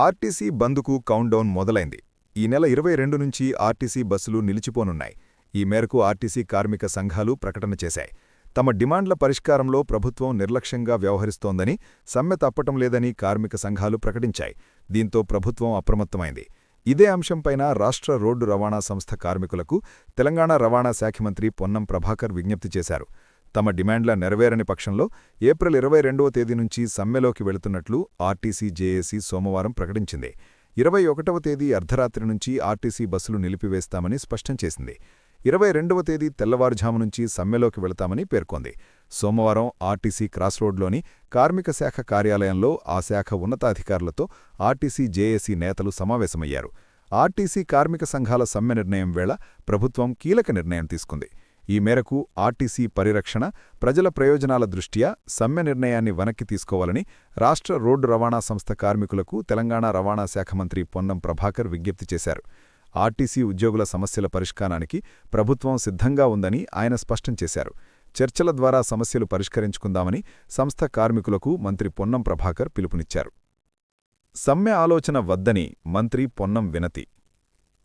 RTC బంద్కు countdown మొదలైంది. ఈ నెల 22 నుంచి ఆర్టీసీ బస్సులు నిలిచిపోనున్నాయి. ఈ మేరకు ఆర్టీసీ కార్మిక సంఘాలు ప్రకటన చేశాయి. తమ డిమాండ్ల పరిష్కారంలో ప్రభుత్వం నిర్లక్ష్యంగా వ్యవహరిస్తోందని, సమ్మె తప్పటం లేదని కార్మిక సంఘాలు ప్రకటించాయి. దీంతో ప్రభుత్వం అప్రమత్తమైంది. ఇదే అంశంపైన రాష్ట్ర రోడ్డు రవాణా సంస్థ కార్మికులకు తెలంగాణ రవాణా శాఖ మంత్రి పొన్నం ప్రభాకర్ విజ్ఞప్తి చేశారు. తమ డిమాండ్ల నెరవేరని పక్షంలో ఏప్రిల్ 22వ తేదీ నుంచి సమ్మెలోకి వెళుతున్నట్లు ఆర్టీసీ జేఏసీ సోమవారం ప్రకటించింది. 21వ తేదీ అర్ధరాత్రి నుంచి ఆర్టీసీ బస్సులు నిలిపివేస్తామని స్పష్టం చేసింది. 22వ తేదీ తెల్లవారుఝాము నుంచి సమ్మెలోకి వెళతామని పేర్కొంది. సోమవారం ఆర్టీసీ క్రాస్రోడ్లోని కార్మిక శాఖ కార్యాలయంలో ఆ శాఖ ఉన్నతాధికారులతో ఆర్టీసీ జేఏసీ నేతలు సమావేశమయ్యారు. ఆర్టీసీ కార్మిక సంఘాల సమ్మె నిర్ణయం వేళ ప్రభుత్వం కీలక నిర్ణయం తీసుకుంది. ఈ మేరకు ఆర్టీసీ పరిరక్షణ, ప్రజల ప్రయోజనాల దృష్ట్యా సమ్మె నిర్ణయాన్ని వెనక్కి తీసుకోవాలని రాష్ట్ర రోడ్డు రవాణా సంస్థ కార్మికులకు తెలంగాణ రవాణా శాఖ మంత్రి పొన్నం ప్రభాకర్ విజ్ఞప్తి చేశారు. ఆర్టీసీ ఉద్యోగుల సమస్యల పరిష్కారానికి ప్రభుత్వం సిద్ధంగా ఉందని ఆయన స్పష్టం చేశారు. చర్చల ద్వారా సమస్యలు పరిష్కరించుకుందామని సంస్థ కార్మికులకు మంత్రి పొన్నం ప్రభాకర్ పిలుపునిచ్చారు. సమ్మె ఆలోచన వద్దని మంత్రి పొన్నం వినతి.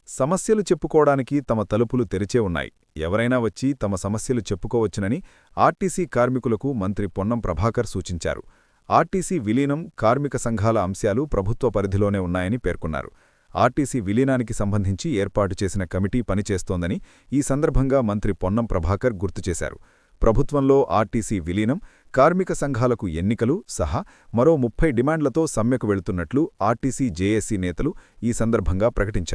సమస్యలు చెప్పుకోవడానికి తమ తలుపులు తెరిచే ఉన్నాయి. ఎవరైనా వచ్చి తమ సమస్యలు చెప్పుకోవచ్చునని ఆర్టీసీ కార్మికులకు మంత్రి పొన్నం ప్రభాకర్ సూచించారు. ఆర్టీసీ విలీనం, కార్మిక సంఘాల అంశాలు ప్రభుత్వ పరిధిలోనే ఉన్నాయని పేర్కొన్నారు. ఆర్టీసీ విలీనానికి సంబంధించి ఏర్పాటు చేసిన కమిటీ పనిచేస్తోందని ఈ సందర్భంగా మంత్రి పొన్నం ప్రభాకర్ గుర్తుచేశారు. ప్రభుత్వంలో ఆర్టీసీ విలీనం, కార్మిక సంఘాలకు ఎన్నికలు సహా మరో 30 డిమాండ్లతో సమ్మెకు వెళుతున్నట్లు ఆర్టీసీ జేఏసీ నేతలు ఈ సందర్భంగా ప్రకటించారు.